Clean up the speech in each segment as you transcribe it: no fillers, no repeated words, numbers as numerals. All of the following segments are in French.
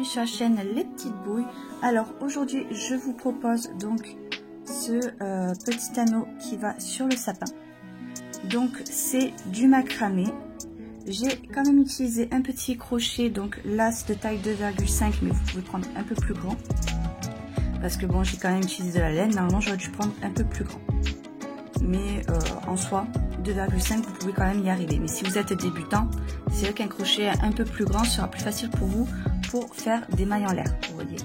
sur la chaîne Les Petites Bouilles. Alors aujourd'hui je vous propose donc ce petit anneau qui va sur le sapin. Donc c'est du macramé. J'ai quand même utilisé un petit crochet, donc là c'est de taille 2,5 mais vous pouvez prendre un peu plus grand. Parce que bon, j'ai quand même utilisé de la laine, normalement j'aurais dû prendre un peu plus grand. Mais en soi, 2,5 vous pouvez quand même y arriver. Mais si vous êtes débutant, c'est vrai qu'un crochet un peu plus grand sera plus facile pour vous pour faire des mailles en l'air. Vous voyez,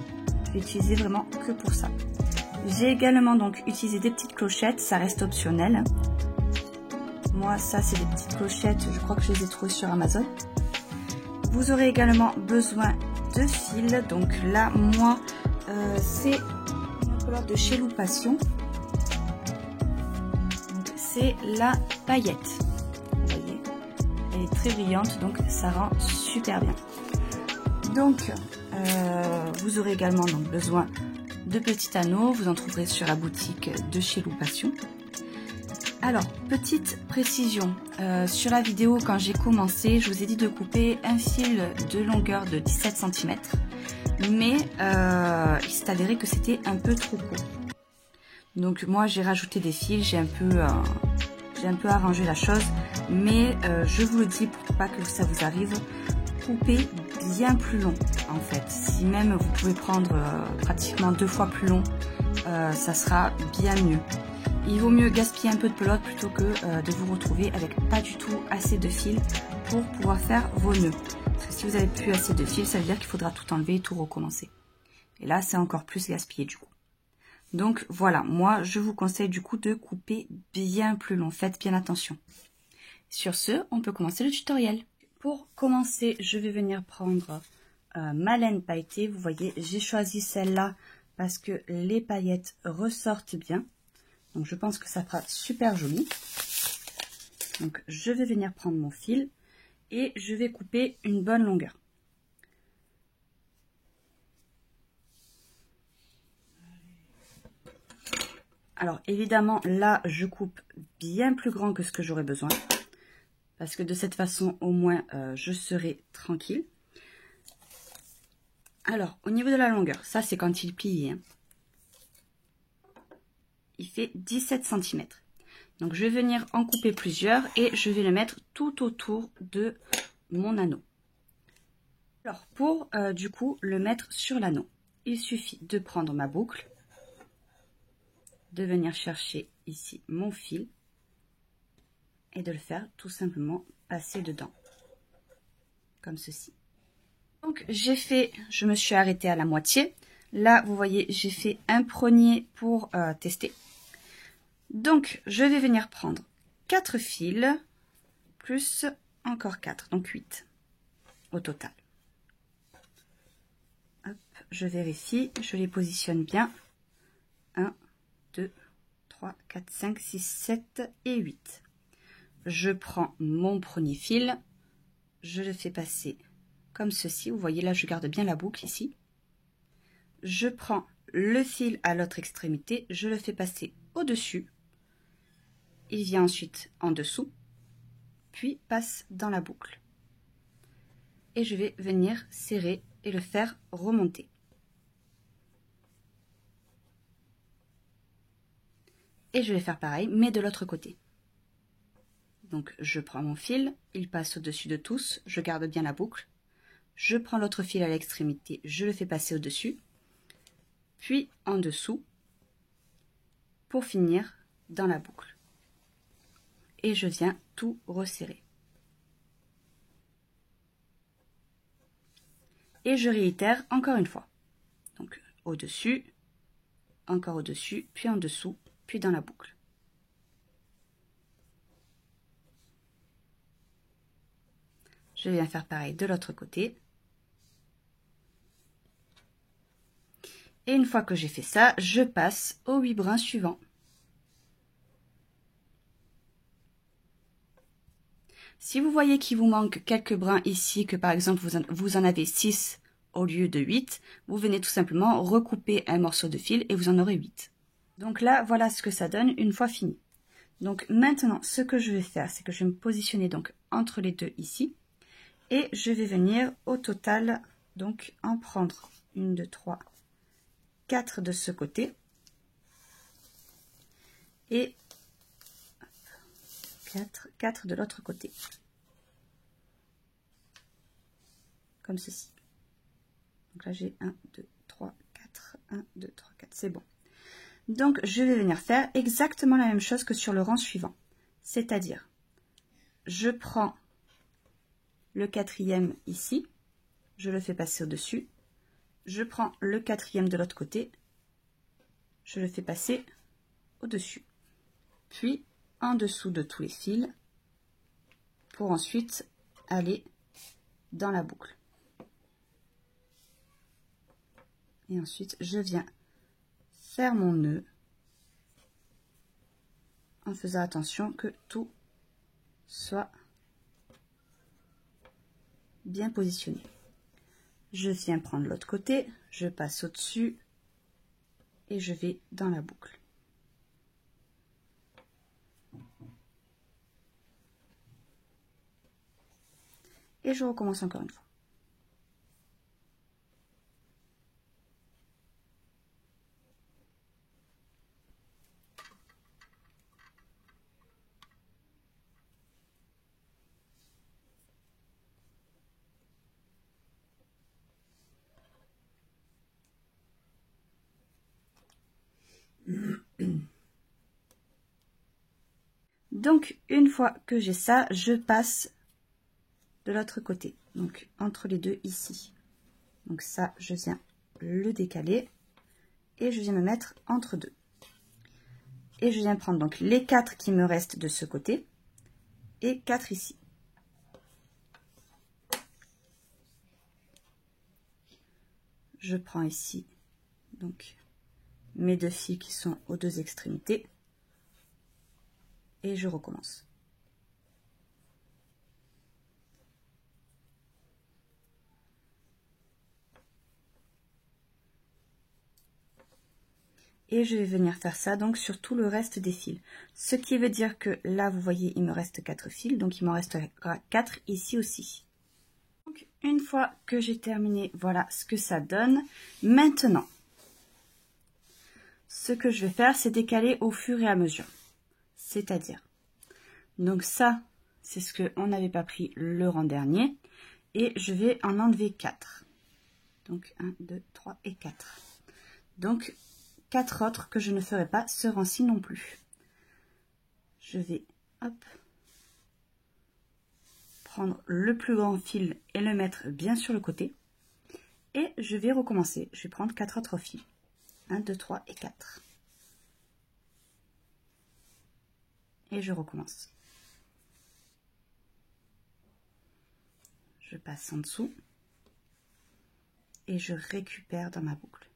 je vais utiliser vraiment que pour ça. J'ai également donc utilisé des petites clochettes, ça reste optionnel. Moi ça c'est des petites clochettes, je crois que je les ai trouvées sur Amazon. Vous aurez également besoin de fil, donc là moi c'est une couleur de chez Loupation. C'est la paillette. Vous voyez, elle est très brillante, donc ça rend super bien. Donc vous aurez également donc besoin de petits anneaux. Vous en trouverez sur la boutique de chez Loupation. Alors, petite précision, sur la vidéo quand j'ai commencé, je vous ai dit de couper un fil de longueur de 17 cm. Mais il s'est avéré que c'était un peu trop court. Donc moi j'ai rajouté des fils, j'ai un peu arrangé la chose. Mais je vous le dis pour pas que ça vous arrive, coupez bien plus long en fait. Si même vous pouvez prendre pratiquement 2 fois plus long, ça sera bien mieux. Il vaut mieux gaspiller un peu de pelote plutôt que de vous retrouver avec pas du tout assez de fil pour pouvoir faire vos nœuds. Parce que si vous avez plus assez de fil, ça veut dire qu'il faudra tout enlever et tout recommencer. Et là, c'est encore plus gaspillé du coup. Donc voilà, moi je vous conseille du coup de couper bien plus long. Faites bien attention. Sur ce, on peut commencer le tutoriel. Pour commencer, je vais venir prendre ma laine pailletée. Vous voyez, j'ai choisi celle-là parce que les paillettes ressortent bien. Donc je pense que ça fera super joli. Donc je vais venir prendre mon fil et je vais couper une bonne longueur. Alors évidemment là je coupe bien plus grand que ce que j'aurais besoin. Parce que de cette façon au moins je serai tranquille. Alors au niveau de la longueur, ça c'est quand il plie. Hein. Il fait 17 cm. Donc je vais venir en couper plusieurs et je vais le mettre tout autour de mon anneau. Alors pour du coup le mettre sur l'anneau, il suffit de prendre ma boucle, de venir chercher ici mon fil et de le faire tout simplement passer dedans, comme ceci. Donc j'ai fait, je me suis arrêtée à la moitié. Là vous voyez j'ai fait un premier pour tester. Donc, je vais venir prendre 4 fils, plus encore 4, donc 8 au total. Hop, je vérifie, je les positionne bien. 1, 2, 3, 4, 5, 6, 7 et 8. Je prends mon premier fil, je le fais passer comme ceci. Vous voyez, là, je garde bien la boucle ici. Je prends le fil à l'autre extrémité, je le fais passer au-dessus. Il vient ensuite en dessous, puis passe dans la boucle. Et je vais venir serrer et le faire remonter. Et je vais faire pareil, mais de l'autre côté. Donc je prends mon fil, il passe au-dessus de tous, je garde bien la boucle. Je prends l'autre fil à l'extrémité, je le fais passer au-dessus, puis en dessous, pour finir dans la boucle. Et je viens tout resserrer. Et je réitère encore une fois. Donc au-dessus, encore au-dessus, puis en dessous, puis dans la boucle. Je viens faire pareil de l'autre côté. Et une fois que j'ai fait ça, je passe aux 8 brins suivants. Si vous voyez qu'il vous manque quelques brins ici, que par exemple vous en avez 6 au lieu de 8, vous venez tout simplement recouper un morceau de fil et vous en aurez 8. Donc là, voilà ce que ça donne une fois fini. Donc maintenant, ce que je vais faire, c'est que je vais me positionner donc entre les deux ici. Et je vais venir au total donc en prendre 1, 2, 3, 4 de ce côté et 4 de l'autre côté, comme ceci. Donc là j'ai 1, 2, 3, 4, 1, 2, 3, 4, c'est bon. Donc je vais venir faire exactement la même chose que sur le rang suivant, c'est-à-dire je prends le 4e ici, je le fais passer au-dessus, je prends le 4e de l'autre côté, je le fais passer au-dessus, puis en dessous de tous les fils, pour ensuite aller dans la boucle. Et ensuite, je viens faire mon nœud en faisant attention que tout soit bien positionné. Je viens prendre l'autre côté, je passe au-dessus et je vais dans la boucle. Et je recommence encore une fois. Donc une fois que j'ai ça, je passe de l'autre côté, donc entre les deux ici. Donc ça, je viens le décaler et je viens me mettre entre deux. Et je viens prendre donc les 4 qui me restent de ce côté et 4 ici. Je prends ici donc mes 2 fils qui sont aux 2 extrémités et je recommence. Et je vais venir faire ça donc sur tout le reste des fils. Ce qui veut dire que là, vous voyez, il me reste 4 fils, donc il m'en restera 4 ici aussi. Donc une fois que j'ai terminé, voilà ce que ça donne. Maintenant, ce que je vais faire, c'est décaler au fur et à mesure. C'est-à-dire, donc ça, c'est ce qu'on n'avait pas pris le rang dernier. Et je vais en enlever 4. Donc 1, 2, 3 et 4. Donc 4 autres que je ne ferai pas ce rang-ci non plus. Je vais hop, prendre le plus grand fil et le mettre bien sur le côté. Et je vais recommencer. Je vais prendre 4 autres fils. 1, 2, 3 et 4. Et je recommence. Je passe en dessous. Et je récupère dans ma boucle.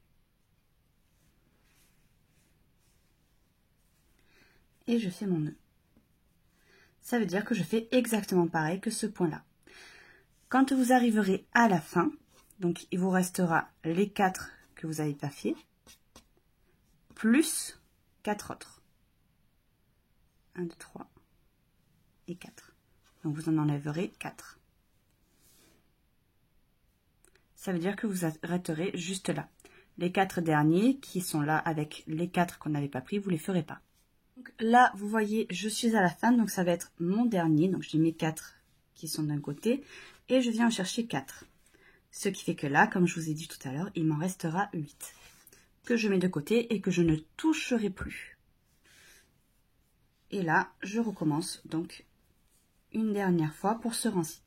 Et je fais mon nœud. Ça veut dire que je fais exactement pareil que ce point-là. Quand vous arriverez à la fin, donc il vous restera les 4 que vous n'avez pas fait, plus 4 autres. 1, 2, 3 et 4. Donc vous en enlèverez 4. Ça veut dire que vous arrêterez juste là. Les 4 derniers qui sont là avec les 4 qu'on n'avait pas pris, vous ne les ferez pas. Donc là, vous voyez, je suis à la fin, donc ça va être mon dernier. Donc j'ai mes 4 qui sont d'un côté et je viens en chercher 4. Ce qui fait que là, comme je vous ai dit tout à l'heure, il m'en restera 8 que je mets de côté et que je ne toucherai plus. Et là, je recommence donc une dernière fois pour ce rang-ci.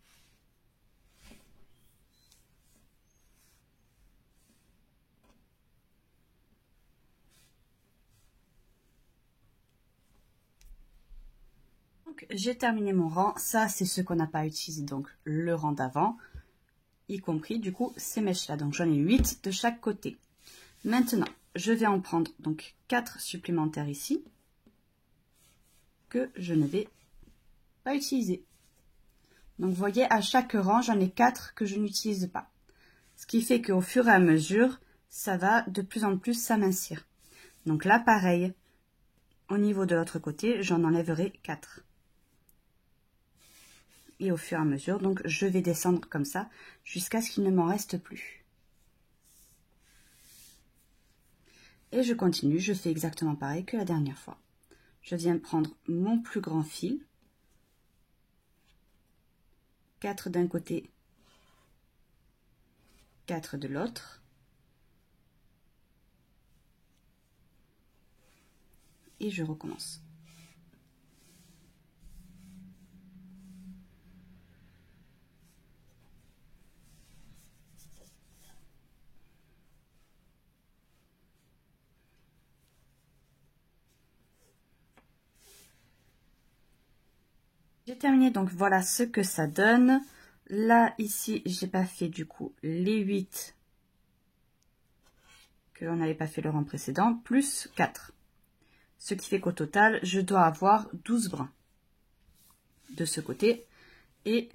J'ai terminé mon rang, ça c'est ce qu'on n'a pas utilisé, donc le rang d'avant, y compris du coup ces mèches là, donc j'en ai 8 de chaque côté. Maintenant, je vais en prendre donc 4 supplémentaires ici, que je ne vais pas utiliser. Donc vous voyez, à chaque rang, j'en ai 4 que je n'utilise pas. Ce qui fait qu'au fur et à mesure, ça va de plus en plus s'amincir. Donc là, pareil, au niveau de l'autre côté, j'en enlèverai 4. Et au fur et à mesure, donc je vais descendre comme ça jusqu'à ce qu'il ne m'en reste plus. Et je continue, je fais exactement pareil que la dernière fois. Je viens prendre mon plus grand fil, 4 d'un côté, 4 de l'autre, et je recommence. J'ai terminé, donc voilà ce que ça donne. Là, ici, j'ai pas fait du coup les 8 que l'on n'avait pas fait le rang précédent, plus 4. Ce qui fait qu'au total, je dois avoir 12 brins de ce côté et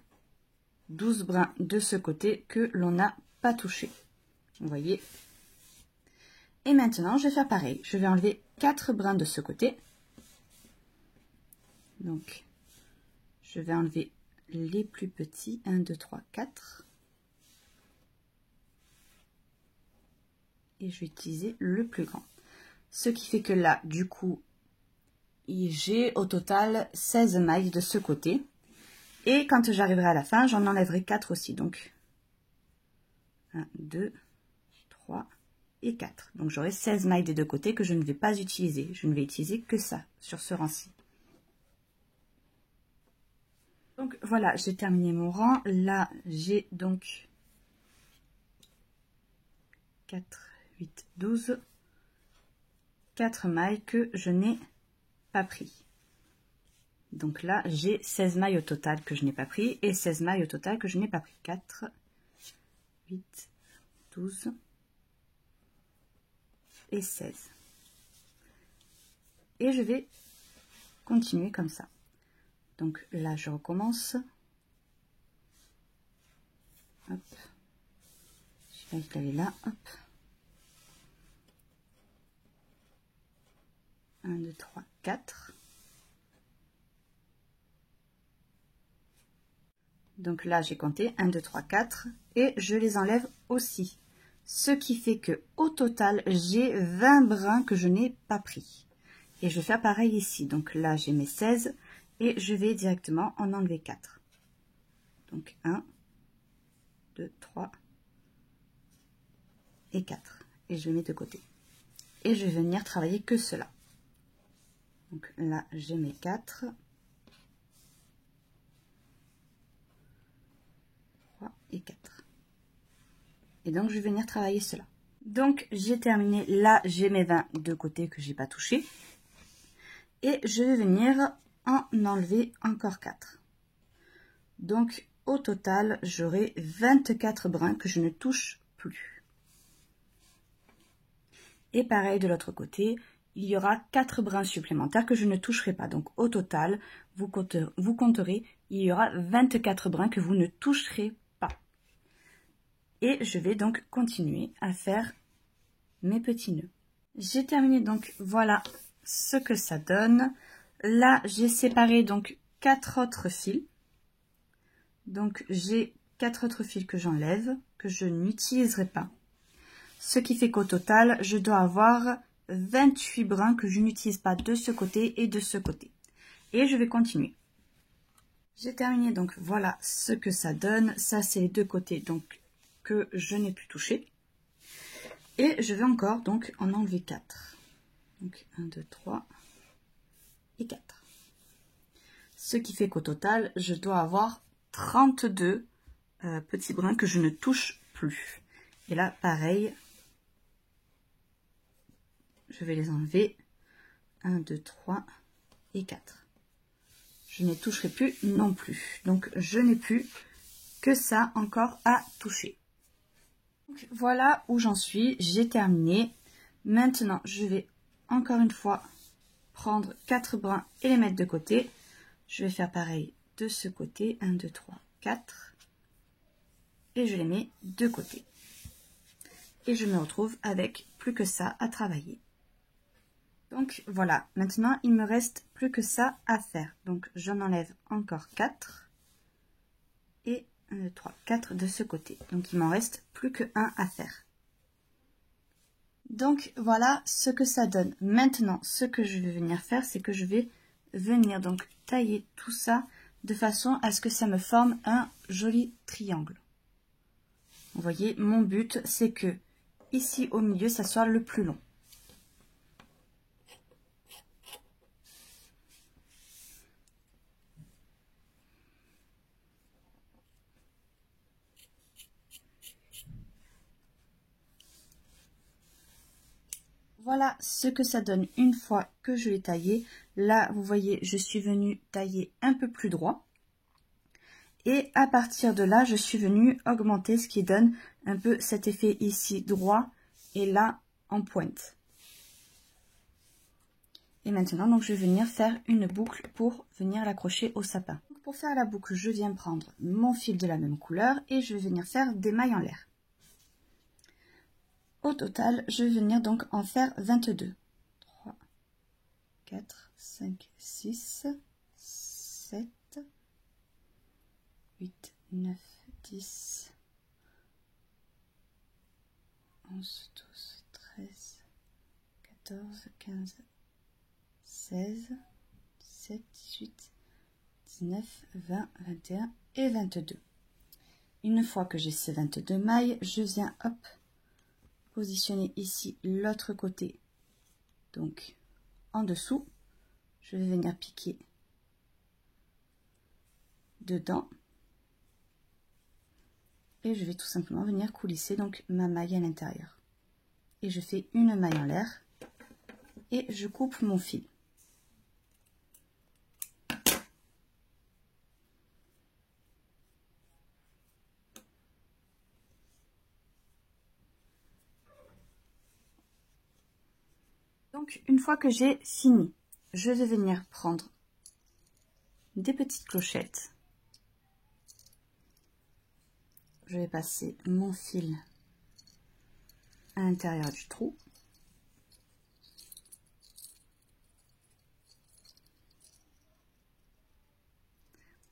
12 brins de ce côté que l'on n'a pas touché. Vous voyez. Et maintenant, je vais faire pareil. Je vais enlever 4 brins de ce côté. Donc, je vais enlever les plus petits. 1, 2, 3, 4. Et je vais utiliser le plus grand. Ce qui fait que là, du coup, j'ai au total 16 mailles de ce côté. Et quand j'arriverai à la fin, j'en enlèverai 4 aussi. Donc, 1, 2, 3 et 4. Donc, j'aurai 16 mailles des deux côtés que je ne vais pas utiliser. Je ne vais utiliser que ça sur ce rang-ci. Donc, voilà, j'ai terminé mon rang. Là, j'ai donc 4, 8, 12, 4 mailles que je n'ai pas pris. Donc là, j'ai 16 mailles au total que je n'ai pas pris et 16 mailles au total que je n'ai pas pris. 4, 8, 12 et 16. Et je vais continuer comme ça. Donc là, je recommence. Hop. Je vais aller là. Hop. 1, 2, 3, 4. Donc là, j'ai compté 1, 2, 3, 4 et je les enlève aussi. Ce qui fait que au total, j'ai 20 brins que je n'ai pas pris. Et je vais faire pareil ici. Donc là, j'ai mes 16 et je vais directement en enlever 4. Donc 1, 2, 3 et 4. Et je les mets de côté. Et je vais venir travailler que cela. Donc là, j'ai mes 4. 3 et 4. Et donc, je vais venir travailler cela. Donc, j'ai terminé. Là, j'ai mes 20 de côté que j'ai pas touché. Et je vais venir en enlever encore 4. Donc, au total, j'aurai 24 brins que je ne touche plus. Et pareil de l'autre côté, il y aura 4 brins supplémentaires que je ne toucherai pas. Donc, au total, vous compterez, il y aura 24 brins que vous ne toucherez pas. Et je vais donc continuer à faire mes petits nœuds. J'ai terminé, donc voilà ce que ça donne. Là, j'ai séparé donc 4 autres fils. Donc, j'ai 4 autres fils que j'enlève, que je n'utiliserai pas. Ce qui fait qu'au total, je dois avoir 28 brins que je n'utilise pas de ce côté et de ce côté. Et je vais continuer. J'ai terminé, donc voilà ce que ça donne. Ça, c'est les deux côtés donc que je n'ai pu toucher. Et je vais encore donc en enlever 4. Donc 1, 2, 3 et 4. Ce qui fait qu'au total, je dois avoir 32 petits brins que je ne touche plus. Et là, pareil, je vais les enlever. 1, 2, 3 et 4. Je ne toucherai plus non plus. Donc, je n'ai plus que ça encore à toucher. Donc, voilà où j'en suis. J'ai terminé. Maintenant, je vais encore une fois prendre 4 brins et les mettre de côté. Je vais faire pareil de ce côté. 1, 2, 3, 4. Et je les mets de côté. Et je me retrouve avec plus que ça à travailler. Donc voilà, maintenant il me reste plus que ça à faire. Donc j'en enlève encore 4. 1, 2, 3, 4 de ce côté. Donc il m'en reste plus que un à faire. Donc voilà ce que ça donne. Maintenant, ce que je vais venir faire, c'est que je vais venir donc tailler tout ça de façon à ce que ça me forme un joli triangle. Vous voyez, mon but, c'est que ici au milieu, ça soit le plus long. Voilà ce que ça donne une fois que je l'ai taillé. Là, vous voyez, je suis venue tailler un peu plus droit. Et à partir de là, je suis venue augmenter, ce qui donne un peu cet effet ici droit et là en pointe. Et maintenant, donc, je vais venir faire une boucle pour venir l'accrocher au sapin. Pour faire la boucle, je viens prendre mon fil de la même couleur et je vais venir faire des mailles en l'air. Au total, je vais venir donc en faire 22. 3, 4, 5, 6, 7, 8, 9, 10, 11, 12, 13, 14, 15, 16, 17, 18, 19, 20, 21 et 22. Une fois que j'ai ces 22 mailles, je viens hop positionner ici l'autre côté, donc en dessous. Je vais venir piquer dedans et je vais tout simplement venir coulisser donc ma maille à l'intérieur. Et je fais une maille en l'air et je coupe mon fil. Donc une fois que j'ai fini, je vais venir prendre des petites clochettes. Je vais passer mon fil à l'intérieur du trou.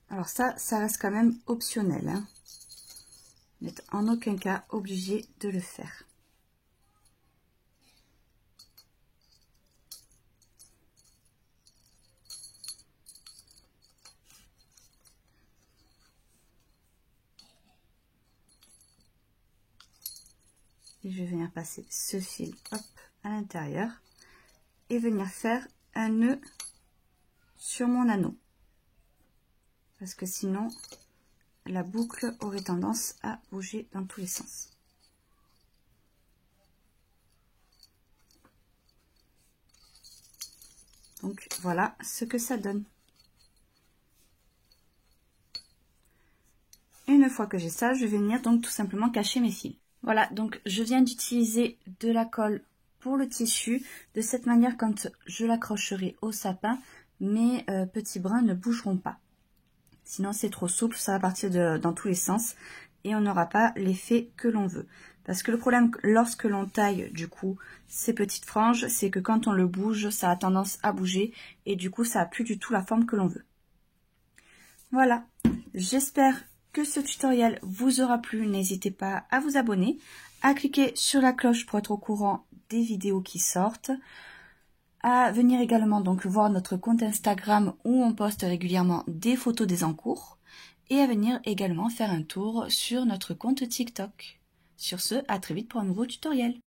Alors ça reste quand même optionnel, hein. Vous n'êtes en aucun cas obligé de le faire. Et je vais venir passer ce fil hop à l'intérieur et venir faire un nœud sur mon anneau, parce que sinon la boucle aurait tendance à bouger dans tous les sens. Donc voilà ce que ça donne. Une fois que j'ai ça, je vais venir donc tout simplement cacher mes fils. Voilà, donc je viens d'utiliser de la colle pour le tissu. De cette manière, quand je l'accrocherai au sapin, mes petits brins ne bougeront pas. Sinon c'est trop souple, ça va partir dans tous les sens et on n'aura pas l'effet que l'on veut. Parce que le problème lorsque l'on taille du coup ces petites franges, c'est que quand on le bouge, ça a tendance à bouger et du coup ça n'a plus du tout la forme que l'on veut. Voilà, j'espère que ce tutoriel vous aura plu. N'hésitez pas à vous abonner, à cliquer sur la cloche pour être au courant des vidéos qui sortent, à venir également donc voir notre compte Instagram où on poste régulièrement des photos des encours, et à venir également faire un tour sur notre compte TikTok. Sur ce, à très vite pour un nouveau tutoriel.